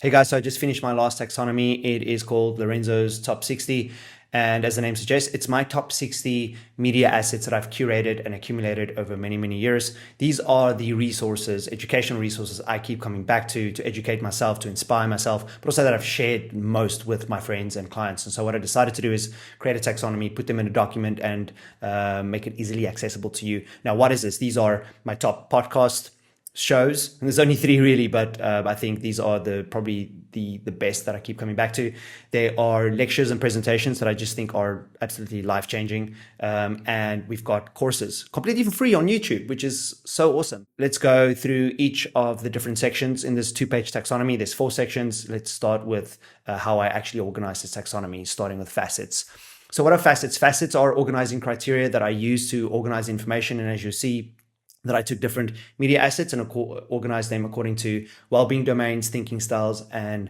Hey guys, so I just finished my last taxonomy. It is called Lorenzo's Top 60. And as the name suggests, it's my top 60 media assets that I've curated and accumulated over many, many years. These are the resources, educational resources I keep coming back to educate myself, to inspire myself, but also that I've shared most with my friends and clients. And so what I decided to do is create a taxonomy, put them in a document and make it easily accessible to you. Now, what is this? These are my top podcast shows, and there's only three really, but I think these are probably the best that I keep coming back to. There are lectures and presentations that I just think are absolutely life-changing, and we've got courses completely for free on YouTube, which is so awesome. Let's go through each of the different sections in this two-page taxonomy. There's 4 sections. Let's start with how I actually organize this taxonomy, starting with facets. So what are facets? Facets are organizing criteria that I use to organize information, and as you see, that I took different media assets and organized them according to well-being domains, thinking styles, and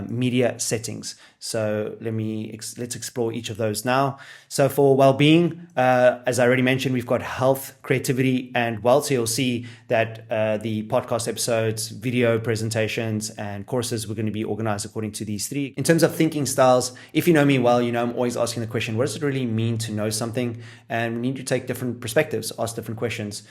media settings. So let's explore each of those now. So for well-being, as I already mentioned, we've got health, creativity, and wealth. So you'll see that the podcast episodes, video presentations, and courses were going to be organized according to these 3. In terms of thinking styles, if you know me well, you know I'm always asking the question, what does it really mean to know something? And we need to take different perspectives, ask different questions,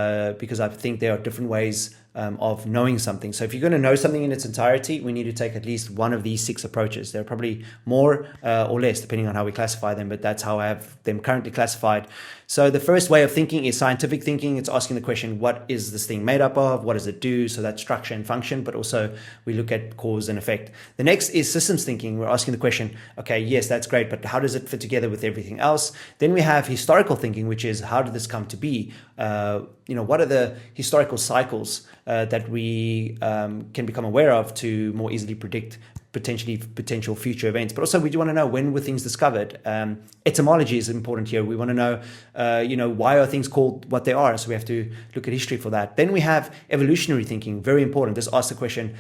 because I think there are different ways of knowing something. So if you're going to know something in its entirety, we need to take at least one of these 6 approaches. There are probably more or less, depending on how we classify them, but that's how I have them currently classified. So the first way of thinking is scientific thinking. It's asking the question, what is this thing made up of? What does it do? So that's structure and function, but also we look at cause and effect. The next is systems thinking. We're asking the question, okay, yes, that's great, but how does it fit together with everything else? Then we have historical thinking, which is how did this come to be? What are the historical cycles that we can become aware of to more easily predict potential future events? But also we do want to know, when were things discovered? Etymology is important here. We want to know, why are things called what they are? So we have to look at history for that. Then we have evolutionary thinking, very important. This asks the question,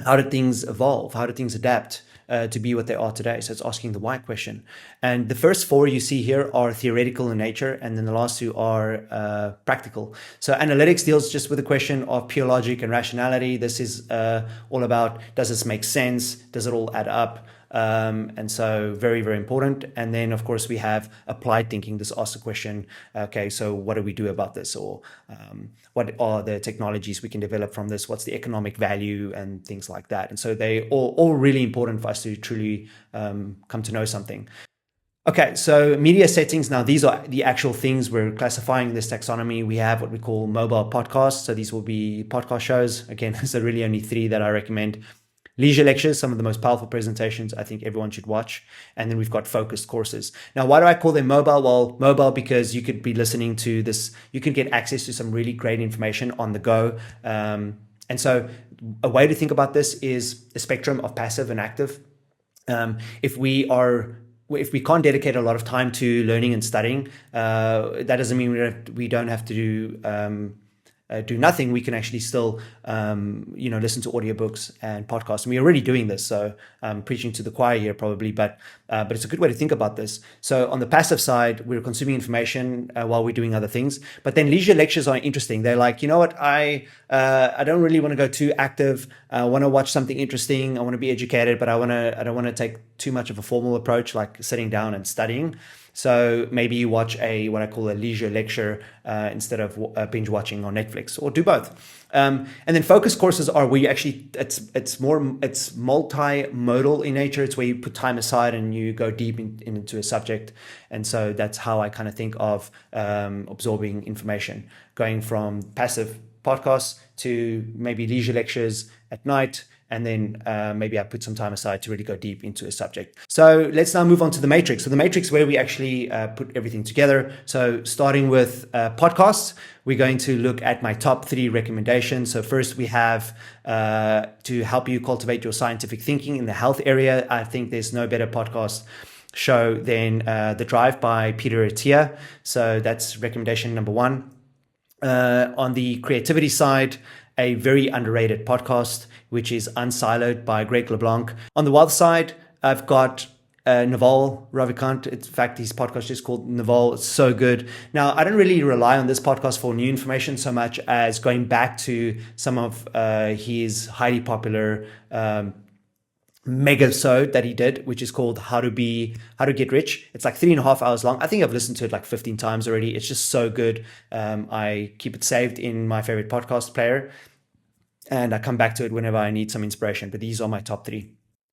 how did things evolve? How did things adapt to be what they are today? So it's asking the why question. And the first 4 you see here are theoretical in nature, and then the last 2 are practical. So analytics deals just with the question of pure logic and rationality. This is all about, does this make sense? Does it all add up? And so very, very important. And then, of course, we have applied thinking. This asks the question, okay, so what do we do about this? Or what are the technologies we can develop from this? What's the economic value and things like that? And so they all really important for us to truly come to know something. Okay, so media settings. Now, these are the actual things we're classifying in this taxonomy. We have what we call mobile podcasts. So these will be podcast shows. Again, there's really only 3 that I recommend. Leisure lectures, some of the most powerful presentations I think everyone should watch. And then we've got focused courses. Now, why do I call them mobile? Well, mobile because you could be listening to this, you can get access to some really great information on the go. And so a way to think about this is a spectrum of passive and active. If we can't dedicate a lot of time to learning and studying, that doesn't mean we don't have to do nothing. We can actually still, listen to audiobooks and podcasts. And we're already doing this, so I'm preaching to the choir here probably, but it's a good way to think about this. So on the passive side, we're consuming information while we're doing other things. But then leisure lectures are interesting. They're like, you know what, I don't really want to go too active. I want to watch something interesting. I want to be educated, but I don't want to take too much of a formal approach, like sitting down and studying. So maybe you watch what I call a leisure lecture instead of binge watching on Netflix, or do both. And then focus courses are where you actually, it's multimodal in nature. It's where you put time aside and you go deep into a subject. And so that's how I kind of think of absorbing information, going from passive podcasts to maybe leisure lectures at night. And then maybe I put some time aside to really go deep into a subject. So let's now move on to the matrix. So the matrix, where we actually put everything together. So starting with podcasts, we're going to look at my top 3 recommendations. So first we have to help you cultivate your scientific thinking in the health area. I think there's no better podcast show than The Drive by Peter Attia. So that's recommendation number 1. On the creativity side, a very underrated podcast, which is Unsiloed by Greg LeBlanc. On the wealth side, I've got Naval Ravikant. In fact, his podcast is just called Naval. It's so good. Now, I don't really rely on this podcast for new information so much as going back to some of his highly popular mega-sode that he did, which is called How to Get Rich. It's like 3.5 hours long. I think I've listened to it like 15 times already. It's just so good. I keep it saved in my favorite podcast player, and I come back to it whenever I need some inspiration. But these are my top 3.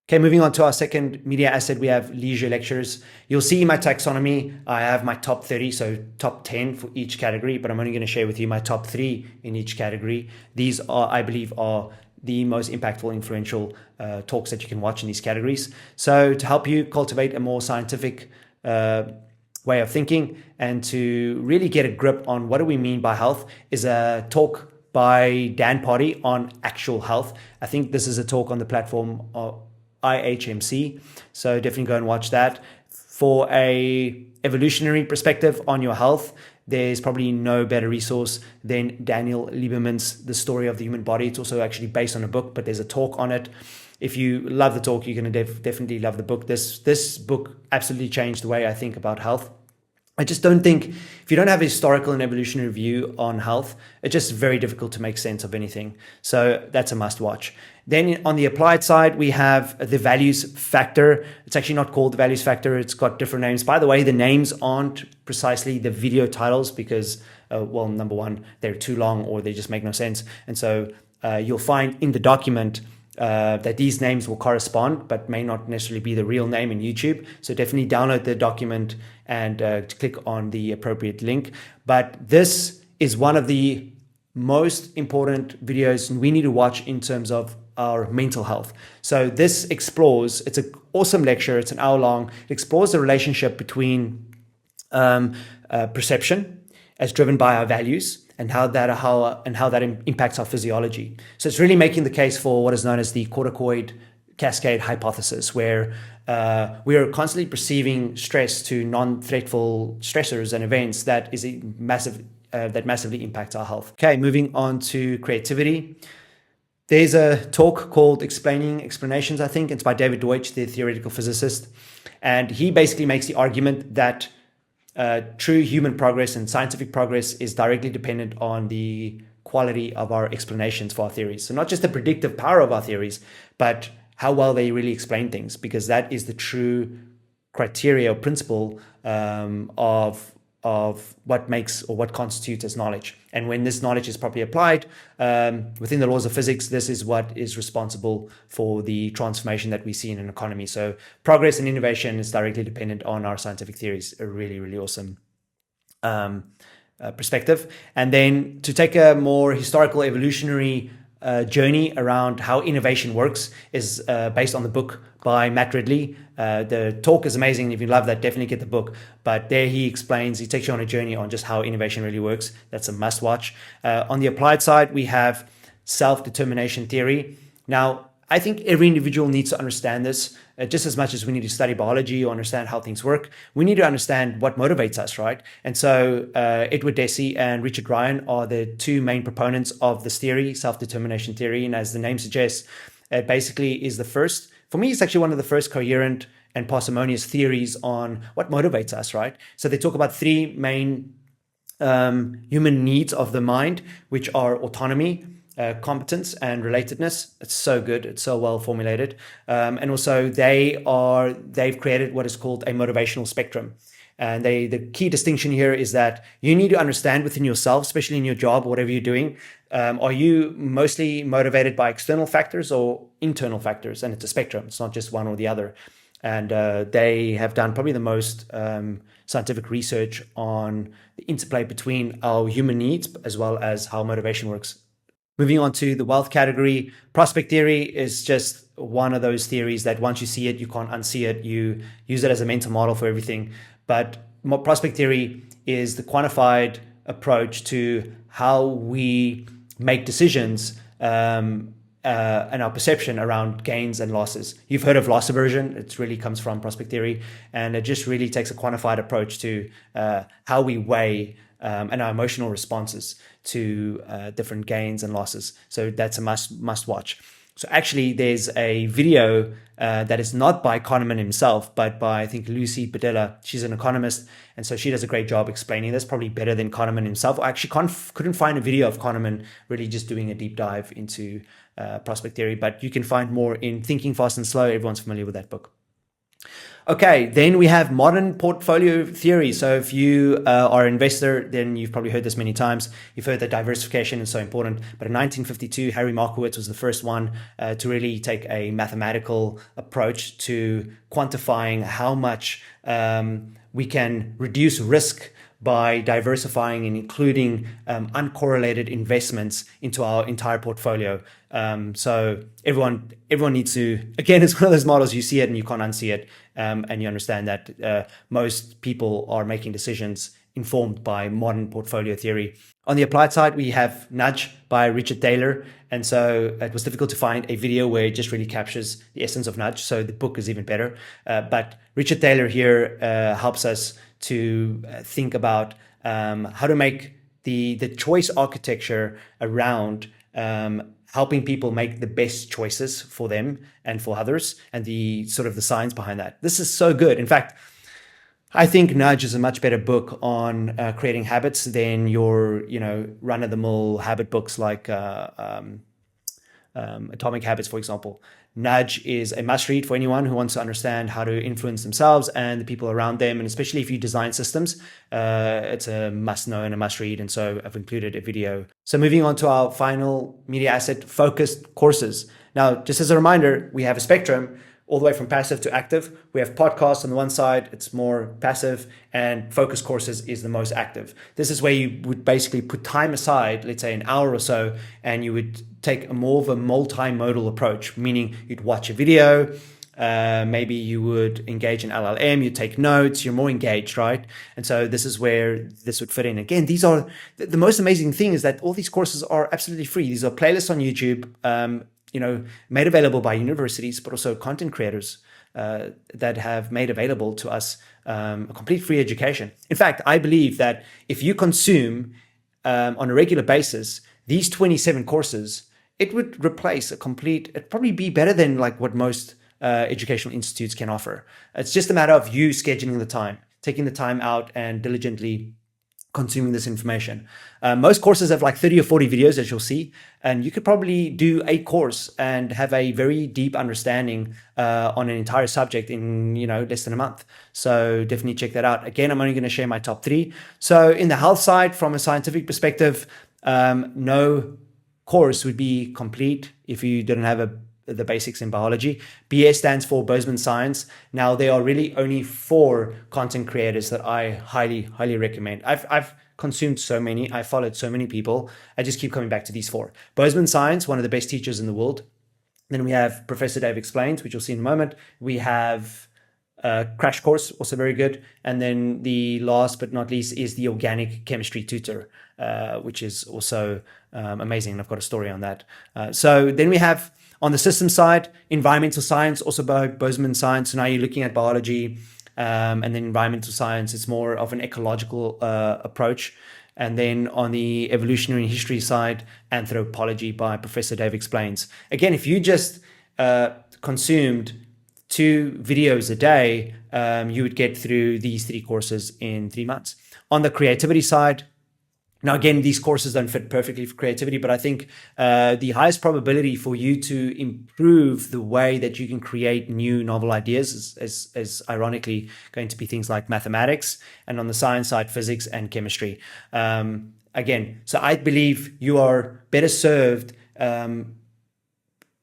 Okay, moving on to our second media asset, we have leisure lectures. You'll see in my taxonomy, I have my top 30, so top 10 for each category, but I'm only going to share with you my top 3 in each category. These are, I believe, are the most impactful, influential talks that you can watch in these categories. So to help you cultivate a more scientific way of thinking and to really get a grip on what do we mean by health is a talk by Dan Potty on actual health. I think this is a talk on the platform of IHMC, so definitely go and watch that. For a evolutionary perspective on your health, there's probably no better resource than Daniel Lieberman's The Story of the Human Body. It's also actually based on a book, but there's a talk on it. If you love the talk, you're going to definitely love the book. This book absolutely changed the way I think about health. I just don't think, if you don't have a historical and evolutionary view on health, it's just very difficult to make sense of anything. So that's a must watch. Then on the applied side, we have the values factor. It's actually not called the values factor. It's got different names. By the way, the names aren't precisely the video titles because, well, number one, they're too long or they just make no sense. And so you'll find in the document that these names will correspond, but may not necessarily be the real name in YouTube. So definitely download the document and click on the appropriate link. But this is one of the most important videos we need to watch in terms of our mental health. So this explores, it's an awesome lecture, it's an hour long, it explores the relationship between perception as driven by our values and how that impacts our physiology. So it's really making the case for what is known as the corticoid cascade hypothesis, where we are constantly perceiving stress to non-threatful stressors and events that massively impacts our health. Okay, moving on to creativity. There's a talk called Explaining Explanations, I think. It's by David Deutsch, the theoretical physicist. And he basically makes the argument that true human progress and scientific progress is directly dependent on the quality of our explanations for our theories. So not just the predictive power of our theories, but how well they really explain things, because that is the true criteria or principle of what makes or what constitutes as knowledge. And when this knowledge is properly applied within the laws of physics, this is what is responsible for the transformation that we see in an economy. So progress and innovation is directly dependent on our scientific theories. A really, really awesome perspective. And then to take a more historical evolutionary journey around how innovation works is based on the book by Matt Ridley. The talk is amazing. If you love that, definitely get the book. But there he takes you on a journey on just how innovation really works. That's a must watch. On the applied side, we have self-determination theory. Now, I think every individual needs to understand this just as much as we need to study biology or understand how things work. We need to understand what motivates us, right? And so Edward Deci and Richard Ryan are the two main proponents of this theory, self-determination theory. And as the name suggests, it basically is the first, for me, it's actually one of the first coherent and parsimonious theories on what motivates us, right? So they talk about 3 main human needs of the mind, which are autonomy, competence, and relatedness. It's so good. It's so well formulated. And also they've created what is called a motivational spectrum. And the key distinction here is that you need to understand within yourself, especially in your job, whatever you're doing, are you mostly motivated by external factors or internal factors? And it's a spectrum. It's not just one or the other. And they have done probably the most scientific research on the interplay between our human needs as well as how motivation works. Moving on to the wealth category, prospect theory is just one of those theories that once you see it, you can't unsee it. You use it as a mental model for everything. But prospect theory is the quantified approach to how we make decisions and our perception around gains and losses. You've heard of loss aversion. It really comes from prospect theory. And it just really takes a quantified approach to how we weigh and our emotional responses to different gains and losses. So that's a must watch. So actually, there's a video that is not by Kahneman himself, but by, I think, Lucy Padilla. She's an economist, and so she does a great job explaining this, probably better than Kahneman himself. I actually couldn't find a video of Kahneman really just doing a deep dive into prospect theory, but you can find more in Thinking Fast and Slow. Everyone's familiar with that book. Okay, then we have modern portfolio theory. So if you are an investor, then you've probably heard this many times. You've heard that diversification is so important. But in 1952, Harry Markowitz was the first one to really take a mathematical approach to quantifying how much we can reduce risk by diversifying and including uncorrelated investments into our entire portfolio. So everyone needs to, again, it's one of those models, you see it and you can't unsee it. And you understand that most people are making decisions informed by modern portfolio theory. On the applied side, we have Nudge by Richard Taylor. And so it was difficult to find a video where it just really captures the essence of Nudge. So the book is even better. But Richard Taylor here helps us to think about how to make the choice architecture around helping people make the best choices for them and for others, and the sort of the science behind that. This is so good. In fact, I think Nudge is a much better book on creating habits than your, run-of-the-mill habit books like Atomic Habits, for example. Nudge is a must-read for anyone who wants to understand how to influence themselves and the people around them, and especially if you design systems, it's a must-know and a must-read, and so I've included a video. So moving on to our final media asset, focused courses. Now, just as a reminder, we have a spectrum all the way from passive to active. We have podcasts on the one side, it's more passive, and focus courses is the most active. This is where you would basically put time aside, let's say an hour or so, and you would take more of a multimodal approach, meaning you'd watch a video, maybe you would engage in LLM, you take notes, you're more engaged, right? And so this is where this would fit in. Again, these are, the most amazing thing is that all these courses are absolutely free. These are playlists on YouTube, made available by universities, but also content creators that have made available to us a complete free education. In fact, I believe that if you consume on a regular basis these 27 courses, it would replace it'd probably be better than like what most educational institutes can offer. It's just a matter of you scheduling the time, taking the time out and diligently consuming this information. Most courses have like 30 or 40 videos, as you'll see, and you could probably do a course and have a very deep understanding on an entire subject in less than a month. So definitely check that out. Again, I'm only going to share my top 3. So in the health side, from a scientific perspective, no course would be complete if you didn't have the basics in biology. BS stands for Bozeman Science. Now, there are really only 4 content creators that I highly, highly recommend. I've consumed so many. I followed so many people. I just keep coming back to these 4. Bozeman Science, one of the best teachers in the world. Then we have Professor Dave Explains, which you'll see in a moment. We have Crash Course, also very good. And then the last but not least is the Organic Chemistry Tutor, which is also amazing. And I've got a story on that. So then we have, on the system side, environmental science, also by Bozeman Science. So now you're looking at biology, and then environmental science. It's more of an ecological approach. And then on the evolutionary history side, anthropology by Professor Dave Explains. Again, if you just consumed 2 videos a day, you would get through these 3 courses in 3 months. On the creativity side, now, again, these courses don't fit perfectly for creativity, but I think the highest probability for you to improve the way that you can create new novel ideas is ironically going to be things like mathematics, and on the science side, physics and chemistry. Again, so I believe you are better served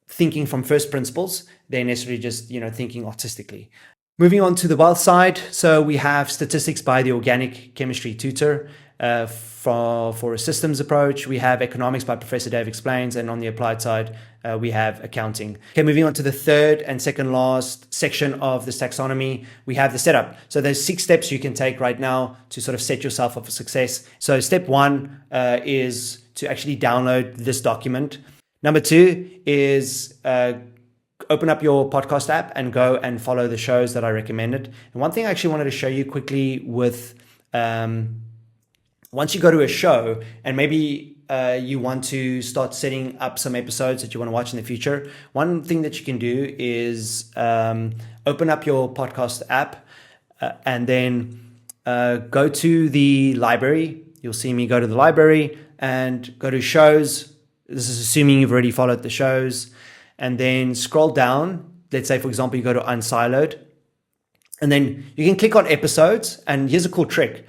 thinking from first principles than necessarily just thinking artistically. Moving on to the wealth side, so we have statistics by the Organic Chemistry Tutor. For a systems approach, we have economics by Professor Dave Explains, and on the applied side, we have accounting. Okay, moving on to the third and second last section of this taxonomy, we have the setup. So there's 6 steps you can take right now to sort of set yourself up for success. So step 1 is to actually download this document. Number 2 is open up your podcast app and go and follow the shows that I recommended. And one thing I actually wanted to show you quickly with once you go to a show and maybe you want to start setting up some episodes that you want to watch in the future, one thing that you can do is open up your podcast app and then go to the library. You'll see me go to the library and go to shows. This is assuming you've already followed the shows. And then scroll down. Let's say, for example, you go to Unsiloed. And then you can click on episodes. And here's a cool trick.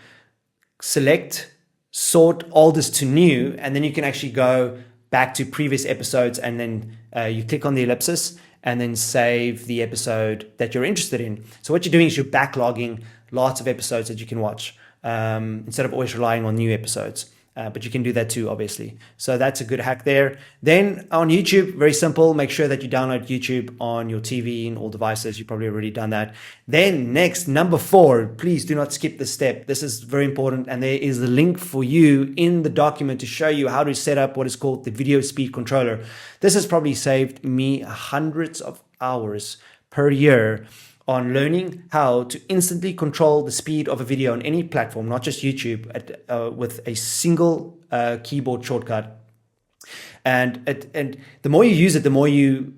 Select sort oldest to new. And then you can actually go back to previous episodes. And then you click on the ellipsis and then save the episode that you're interested in. So what you're doing is you're backlogging lots of episodes that you can watch instead of always relying on new episodes. But you can do that too, obviously. So that's a good hack there. Then on YouTube, very simple. Make sure that you download YouTube on your TV and all devices. You've probably already done that. Then next, number 4, please do not skip this step. This is very important. And there is a link for you in the document to show you how to set up what is called the video speed controller. This has probably saved me hundreds of hours per year on learning how to instantly control the speed of a video on any platform, not just YouTube, with a single keyboard shortcut. And the more you use it, the more you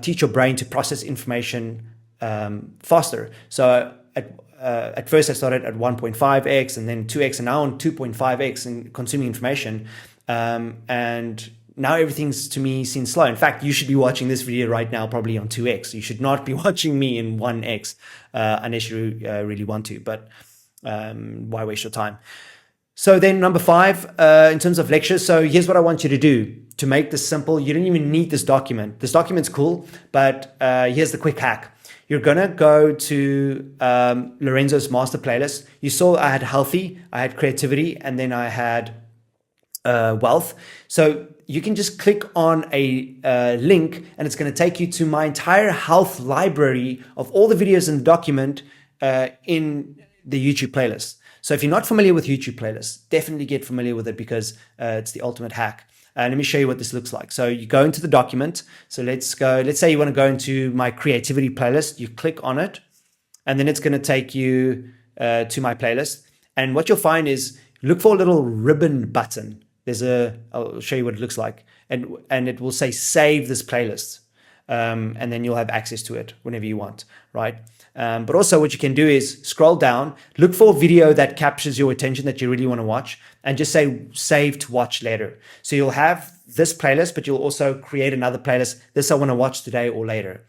teach your brain to process information faster. So at first I started at 1.5x and then 2x, and now on 2.5x in consuming information. And now everything's to me seems slow. In fact, you should be watching this video right now probably on 2x. You should not be watching me in 1x unless you really want to, but why waste your time? So then number 5, in terms of lectures. So here's what I want you to do to make this simple. You don't even need this document. This document's cool, but here's the quick hack. You're going to go to Lorenzo's master playlist. You saw I had healthy, I had creativity, and then I had wealth. So you can just click on a link and it's going to take you to my entire health library of all the videos in the document in the YouTube playlist. So if you're not familiar with YouTube playlists, definitely get familiar with it because it's the ultimate hack. Let me show you what this looks like. So you go into the document. So let's say you want to go into my creativity playlist. You click on it and then it's going to take you to my playlist. And what you'll find is look for a little ribbon button. I'll show you what it looks like. And it will say save this playlist. And then you'll have access to it whenever you want, right? But also what you can do is scroll down, look for a video that captures your attention that you really want to watch, and just say save to watch later. So you'll have this playlist, but you'll also create another playlist. This I want to watch today or later.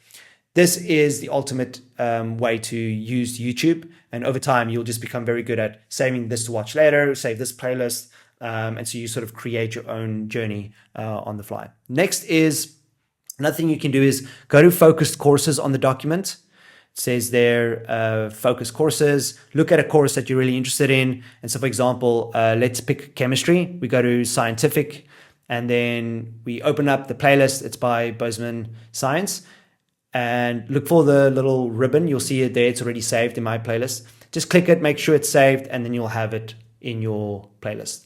This is the ultimate way to use YouTube. And over time, you'll just become very good at saving this to watch later, save this playlist. And so you sort of create your own journey on the fly. Next is, another thing you can do is go to focused courses on the document. It says there, focused courses. Look at a course that you're really interested in. And so, for example, let's pick chemistry. We go to scientific, and then we open up the playlist. It's by Bozeman Science. And look for the little ribbon. You'll see it there. It's already saved in my playlist. Just click it, make sure it's saved, and then you'll have it in your playlist.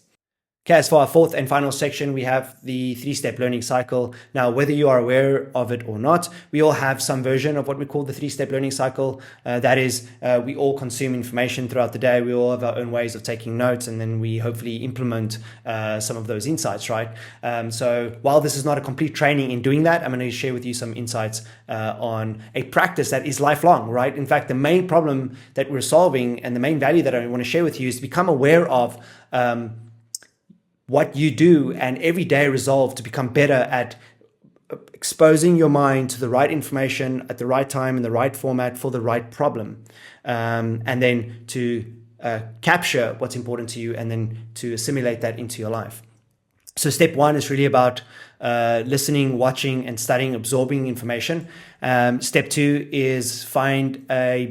Okay, as for our 4th and final section, we have the 3-step learning cycle. Now, whether you are aware of it or not, we all have some version of what we call the 3-step learning cycle. That is, we all consume information throughout the day. We all have our own ways of taking notes, and then we hopefully implement some of those insights, right? So while this is not a complete training in doing that, I'm going to share with you some insights on a practice that is lifelong, right? In fact, the main problem that we're solving and the main value that I want to share with you is to become aware of what you do and every day resolve to become better at exposing your mind to the right information at the right time in the right format for the right problem, and then to capture what's important to you and then to assimilate that into your life. So step 1 is really about listening, watching, and studying, absorbing information. Step 2 is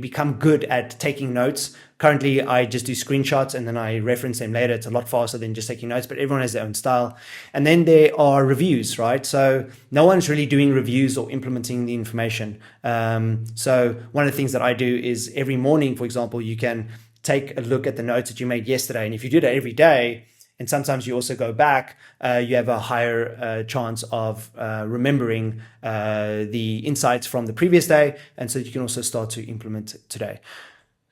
become good at taking notes. Currently, I just do screenshots and then I reference them later. It's a lot faster than just taking notes, but everyone has their own style. And then there are reviews, right? So no one's really doing reviews or implementing the information. So one of the things that I do is every morning, for example, you can take a look at the notes that you made yesterday. And if you do that every day, and sometimes you also go back, you have a higher chance of remembering the insights from the previous day. And so you can also start to implement it today.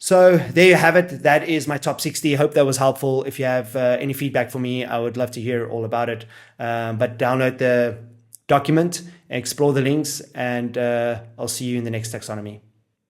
So there you have it. That is my top 60. Hope that was helpful. If you have any feedback for me, I would love to hear all about it. But download the document, explore the links, and I'll see you in the next taxonomy.